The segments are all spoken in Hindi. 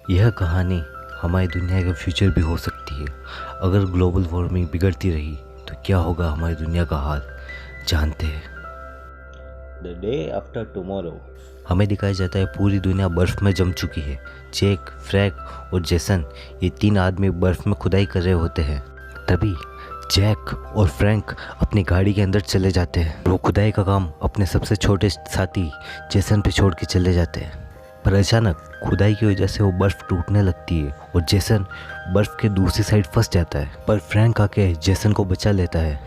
यह कहानी हमारी दुनिया का फ्यूचर भी हो सकती है। अगर ग्लोबल वार्मिंग बिगड़ती रही तो क्या होगा हमारी दुनिया का हाल, जानते हैं। द डे आफ्टर टुमारो हमें दिखाया जाता है पूरी दुनिया बर्फ़ में जम चुकी है। जैक, फ्रैंक और जेसन ये तीन आदमी बर्फ़ में खुदाई कर रहे होते हैं। तभी जैक और फ्रैंक अपनी गाड़ी के अंदर चले जाते हैं। वो खुदाई का काम अपने सबसे छोटे साथी जेसन पे छोड़ के चले जाते हैं। पर अचानक खुदाई की वजह से वो बर्फ़ टूटने लगती है और जेसन बर्फ़ के दूसरी साइड फंस जाता है। पर फ्रैंक आके जेसन को बचा लेता है।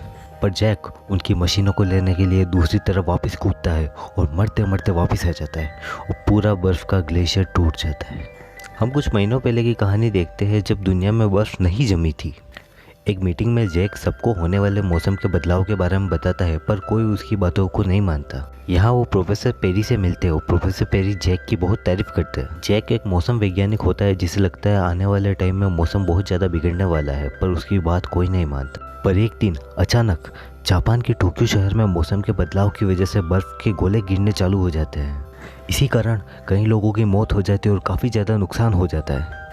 पर जैक उनकी मशीनों को लेने के लिए दूसरी तरफ वापस कूदता है और मरते मरते वापस आ जाता है और पूरा बर्फ़ का ग्लेशियर टूट जाता है। हम कुछ महीनों पहले की कहानी देखते हैं जब दुनिया में बर्फ़ नहीं जमी थी। एक मीटिंग में जैक सबको होने वाले मौसम के बदलाव के बारे में बताता है, पर कोई उसकी बातों को नहीं मानता। यहाँ वो प्रोफेसर पेरी से मिलते हैं और प्रोफेसर पेरी जैक की बहुत तारीफ करते हैं। जैक एक मौसम वैज्ञानिक होता है जिसे लगता है आने वाले टाइम में मौसम बहुत ज़्यादा बिगड़ने वाला है, पर उसकी बात कोई नहीं मानता। पर एक दिन अचानक जापान के टोक्यो शहर में मौसम के बदलाव की वजह से बर्फ़ के गोले गिरने चालू हो जाते हैं। इसी कारण कई लोगों की मौत हो जाती है और काफ़ी ज़्यादा नुकसान हो जाता है।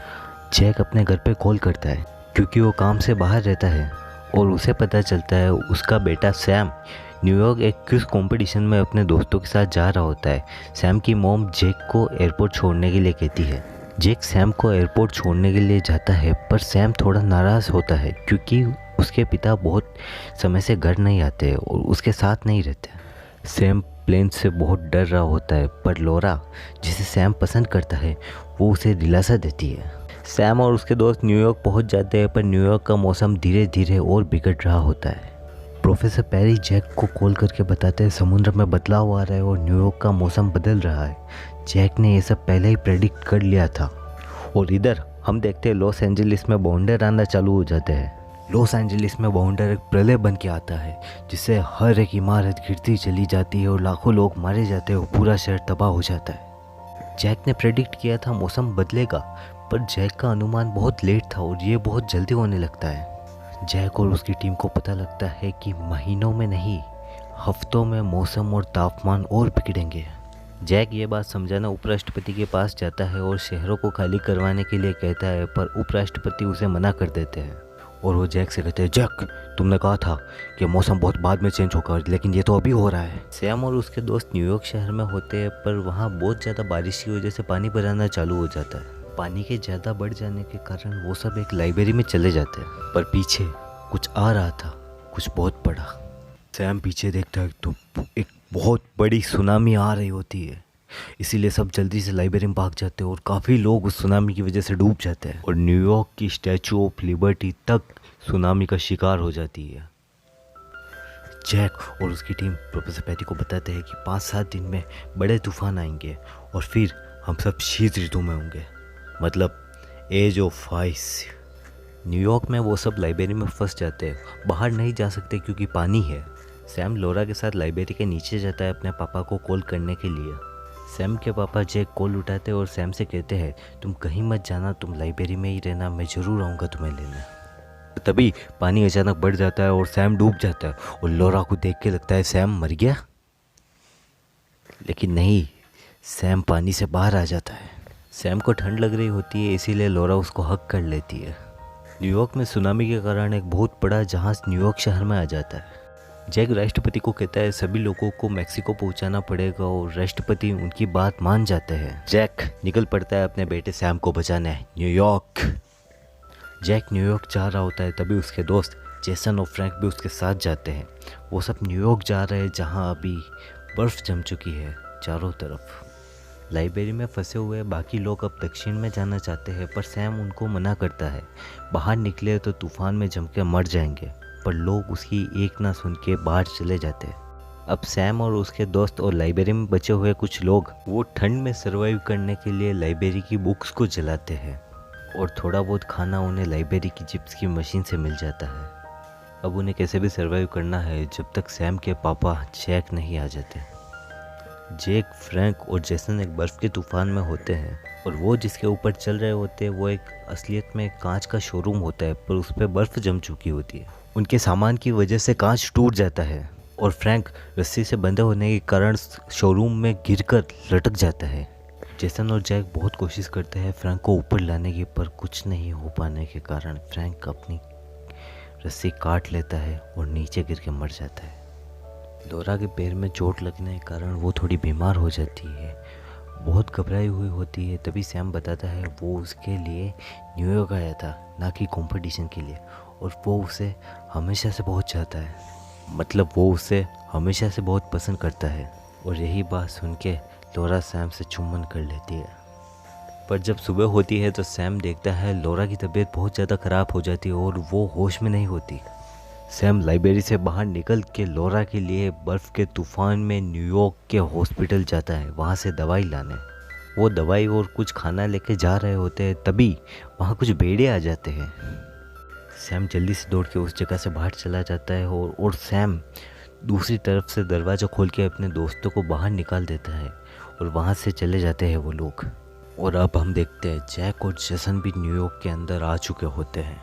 जैक अपने घर पे कॉल करता है क्योंकि वो काम से बाहर रहता है और उसे पता चलता है उसका बेटा सैम न्यूयॉर्क एक क्विज कंपटीशन में अपने दोस्तों के साथ जा रहा होता है। सैम की मॉम जैक को एयरपोर्ट छोड़ने के लिए कहती है। जैक सैम को एयरपोर्ट छोड़ने के लिए जाता है, पर सैम थोड़ा नाराज़ होता है क्योंकि उसके पिता बहुत समय से घर नहीं आते और उसके साथ नहीं रहते। सैम प्लेन से बहुत डर रहा होता है, पर लोरा जिसे सैम पसंद करता है वो उसे दिलासा देती है। सैम और उसके दोस्त न्यूयॉर्क पहुंच जाते हैं, पर न्यूयॉर्क का मौसम धीरे धीरे और बिगड़ रहा होता है। प्रोफेसर पेरी जैक को कॉल करके बताते हैं समुद्र में बदलाव आ रहा है और न्यूयॉर्क का मौसम बदल रहा है। जैक ने ये सब पहले ही प्रेडिक्ट कर लिया था। और इधर हम देखते हैं लॉस एंजलिस में बाउंडर आना चालू हो जाते हैं। लॉस एंजलिस में बाउंडर एक प्रलय बन के आता है जिससे हर एक इमारत गिरती चली जाती है और लाखों लोग मारे जाते हैं और पूरा शहर तबाह हो जाता है। जैक ने प्रेडिक्ट किया था मौसम बदलेगा, पर जैक का अनुमान बहुत लेट था और ये बहुत जल्दी होने लगता है। जैक और उसकी टीम को पता लगता है कि महीनों में नहीं, हफ्तों में मौसम और तापमान और बिगड़ेंगे। जैक ये बात समझाना उपराष्ट्रपति के पास जाता है और शहरों को खाली करवाने के लिए कहता है, पर उपराष्ट्रपति उसे मना कर देते हैं और वो जैक से कहते हैं, जैक तुमने कहा था कि मौसम बहुत बाद में चेंज होगा, लेकिन ये तो अभी हो रहा है। सैम और उसके दोस्त न्यूयॉर्क शहर में होते हैं, पर वहाँ बहुत ज़्यादा बारिश की वजह से पानी भराना चालू हो जाता है। पानी के ज़्यादा बढ़ जाने के कारण वो सब एक लाइब्रेरी में चले जाते हैं, पर पीछे कुछ आ रहा था, कुछ बहुत बड़ा। सैम पीछे देखता है तो एक बहुत बड़ी सुनामी आ रही होती है, इसीलिए सब जल्दी से लाइब्रेरी में भाग जाते हैं और काफ़ी लोग उस सुनामी की वजह से डूब जाते हैं और न्यूयॉर्क की स्टैचू ऑफ लिबर्टी तक सुनामी का शिकार हो जाती है। जैक और उसकी टीम प्रोफेसर पेरी को बताते हैं कि 5-7 दिन में बड़े तूफान आएंगे और फिर हम सब शीत ऋतु में होंगे, मतलब एज ऑफ आइस। न्यूयॉर्क में वो सब लाइब्रेरी में फंस जाते हैं, बाहर नहीं जा सकते क्योंकि पानी है। सैम लोरा के साथ लाइब्रेरी के नीचे जाता है अपने पापा को कॉल करने के लिए। सैम के पापा जैक कॉल उठाते हैं और सैम से कहते हैं, तुम कहीं मत जाना, तुम लाइब्रेरी में ही रहना, मैं ज़रूर आऊँगा तुम्हें लेने। तभी पानी अचानक बढ़ जाता है और सैम डूब जाता है और लोरा को देख के लगता है सैम मर गया, लेकिन नहीं, सैम पानी से बाहर आ जाता है। सैम को ठंड लग रही होती है, इसीलिए लोरा उसको हक कर लेती है। न्यूयॉर्क में सुनामी के कारण एक बहुत बड़ा जहाज़ न्यूयॉर्क शहर में आ जाता है। जैक राष्ट्रपति को कहता है सभी लोगों को मैक्सिको पहुंचाना पड़ेगा और राष्ट्रपति उनकी बात मान जाते हैं। जैक निकल पड़ता है अपने बेटे सैम को बचाने न्यूयॉर्क। जैक न्यूयॉर्क जा रहा होता है, तभी उसके दोस्त जेसन और फ्रैंक भी उसके साथ जाते हैं। वो सब न्यूयॉर्क जा रहे हैं जहाँ अभी बर्फ़ जम चुकी है चारों तरफ। लाइब्रेरी में फंसे हुए बाकी लोग अब दक्षिण में जाना चाहते हैं, पर सैम उनको मना करता है। बाहर निकले तो तूफान में जम के मर जाएंगे, पर लोग उसकी एक ना सुन के बाहर चले जाते हैं। अब सैम और उसके दोस्त और लाइब्रेरी में बचे हुए कुछ लोग वो ठंड में सर्वाइव करने के लिए लाइब्रेरी की बुक्स को जलाते हैं और थोड़ा बहुत खाना उन्हें लाइब्रेरी की चिप्स की मशीन से मिल जाता है। अब उन्हें कैसे भी सर्वाइव करना है जब तक सैम के पापा जैक नहीं आ जाते। जैक, फ्रैंक और जेसन एक बर्फ़ के तूफान में होते हैं और वो जिसके ऊपर चल रहे होते हैं वो एक असलियत में कांच का शोरूम होता है, पर उस पर बर्फ़ जम चुकी होती है। उनके सामान की वजह से कांच टूट जाता है और फ्रैंक रस्सी से बंधे होने के कारण शोरूम में गिरकर लटक जाता है। जेसन और जैक बहुत कोशिश करते हैं फ्रैंक को ऊपर लाने की, पर कुछ नहीं हो पाने के कारण फ्रैंक अपनी रस्सी काट लेता है और नीचे गिर के मर जाता है। लोरा के पैर में चोट लगने के कारण वो थोड़ी बीमार हो जाती है, बहुत घबराई हुई होती है। तभी सैम बताता है वो उसके लिए न्यूयॉर्क आया था, ना कि कंपटीशन के लिए, और वो उसे हमेशा से बहुत चाहता है, मतलब वो उसे हमेशा से बहुत पसंद करता है। और यही बात सुन के लोरा सैम से चुम्बन कर लेती है। पर जब सुबह होती है तो सैम देखता है लोरा की तबीयत बहुत ज़्यादा ख़राब हो जाती है और वो होश में नहीं होती। सैम लाइब्रेरी से बाहर निकल के लोरा के लिए बर्फ़ के तूफान में न्यूयॉर्क के हॉस्पिटल जाता है, वहाँ से दवाई लाने। वो दवाई और कुछ खाना लेके जा रहे होते हैं, तभी वहाँ कुछ भेड़िए आ जाते हैं। सैम जल्दी से दौड़ के उस जगह से बाहर चला जाता है और सैम दूसरी तरफ से दरवाज़ा खोल के अपने दोस्तों को बाहर निकाल देता है और वहाँ से चले जाते हैं वो लोग। और अब हम देखते हैं जैक और जेसन भी न्यूयॉर्क के अंदर आ चुके होते हैं।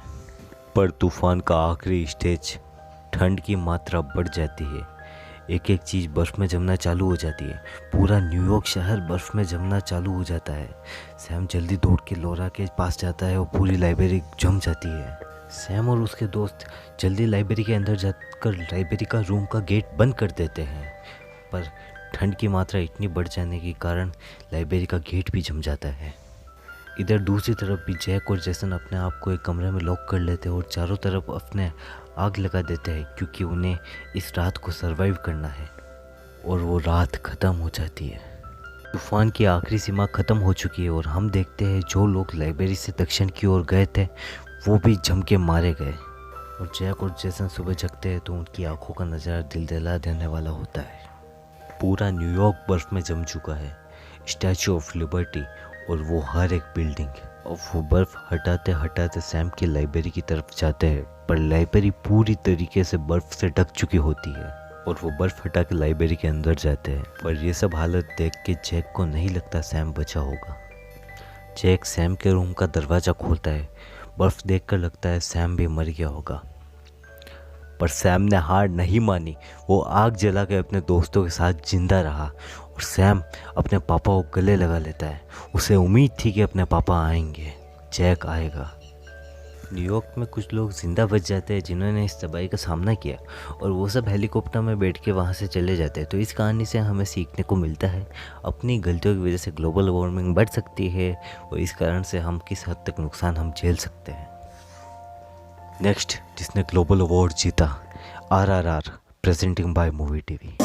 पर तूफान का आखिरी स्टेज, ठंड की मात्रा बढ़ जाती है, एक एक चीज़ बर्फ़ में जमना चालू हो जाती है, पूरा न्यूयॉर्क शहर बर्फ़ में जमना चालू हो जाता है। सैम जल्दी दौड़ के लोरा के पास जाता है और पूरी लाइब्रेरी जम जाती है। सैम और उसके दोस्त जल्दी लाइब्रेरी के अंदर जाकर लाइब्रेरी का रूम का गेट बंद कर देते हैं, पर ठंड की मात्रा इतनी बढ़ जाने के कारण लाइब्रेरी का गेट भी जम जाता है। इधर दूसरी तरफ भी जैक और जेसन अपने आप को एक कमरे में लॉक कर लेते हैं और चारों तरफ अपने आग लगा देते हैं, क्योंकि उन्हें इस रात को सरवाइव करना है। और वो रात ख़त्म हो जाती है। तूफान की आखिरी सीमा ख़त्म हो चुकी है और हम देखते हैं जो लोग लाइब्रेरी से दक्षिण की ओर गए थे वो भी जम के मारे गए। और जैक और जेसन सुबह जगते हैं तो उनकी आंखों का नज़ारा दिल दिला देने वाला होता है। पूरा न्यूयॉर्क बर्फ़ में जम चुका है, स्टैचू ऑफ लिबर्टी और वो हर एक बिल्डिंग। और वो बर्फ़ हटाते हटाते सैम की लाइब्रेरी की तरफ जाते हैं, पर लाइब्रेरी पूरी तरीके से बर्फ़ से ढक चुकी होती है और वो बर्फ़ हटा के लाइब्रेरी के अंदर जाते हैं। पर ये सब हालत देख के जैक को नहीं लगता सैम बचा होगा। जैक सैम के रूम का दरवाज़ा खोलता है, बर्फ़ देखकर लगता है सैम भी मर गया होगा। पर सैम ने हार नहीं मानी, वो आग जला के अपने दोस्तों के साथ जिंदा रहा और सैम अपने पापा को गले लगा लेता है। उसे उम्मीद थी कि अपने पापा आएंगे, जैक आएगा। न्यूयॉर्क में कुछ लोग जिंदा बच जाते हैं जिन्होंने इस तबाही का सामना किया, और वो सब हेलीकॉप्टर में बैठ के वहाँ से चले जाते हैं। तो इस कहानी से हमें सीखने को मिलता है अपनी गलतियों की वजह से ग्लोबल वार्मिंग बढ़ सकती है और इस कारण से हम किस हद तक नुकसान हम झेल सकते हैं। नेक्स्ट जिसने ग्लोबल अवार्ड जीता, RRR, presenting by movie TV.